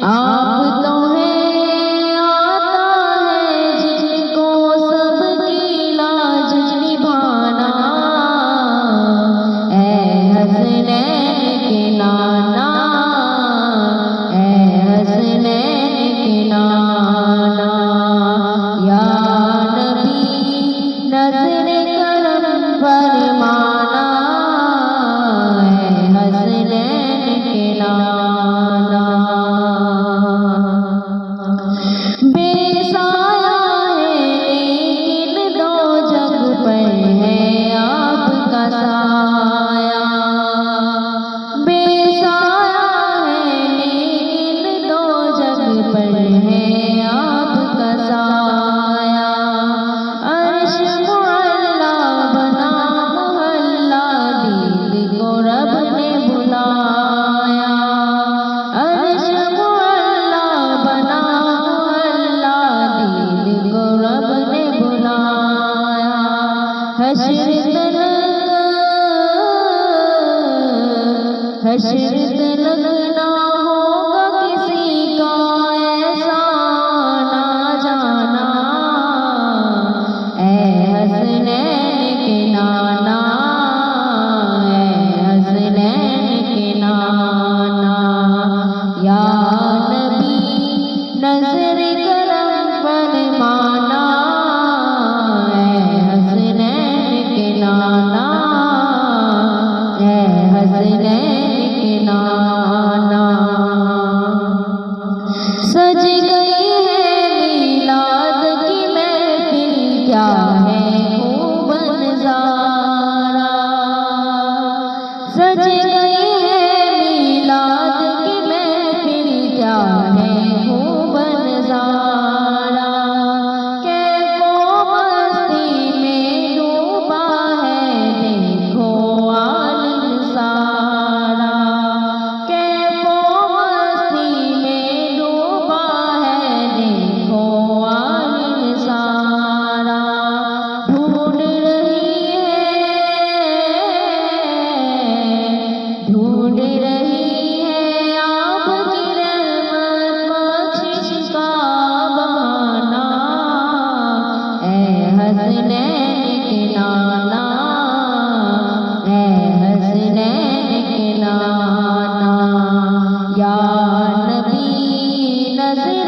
आप तो हैं आता है जिसको सबकी लाज निभाना। ऐ हसनैन के नाना, ऐ हसनैन के नाना। या नबी नज़र करम फरमाना, ऐ हसनैन के नाना। बेसाया है लेकिन दो जग पर है आपका साया। बेसाया है लेकिन दो जग पर है आपका साया। अर्श मुअल्ला बना मोहल्ला, दीद को रब ने बुलाया। अर्श मुअल्ला बना मोहल्ला, दीद को रब ने बुलाया। हश्र तलक ना होगा किसी का ऐसा ना जाना। ऐ हसनैन के नाना, ऐ हसनैन के नाना। या नबी नज़र करम फरमाना, ऐ हसनैन के नाना, ऐ हसनैन के नाना। सज गई है मीलाद की महफिल, क्या है खूब नज़ारा। सज गई है मीलाद की महफिल, क्या है खूब नज़ारा। कैफो मस्ती में डूबा है देखो आलम सारा। कैफो मस्ती में डूबा है देखो आलम सारा। ढूंढ रही है आपकी रहमत बख्शिश का बहाना। ऐ हसनैन के नाना, ऐ हसनैन के नाना। या नबी नज़र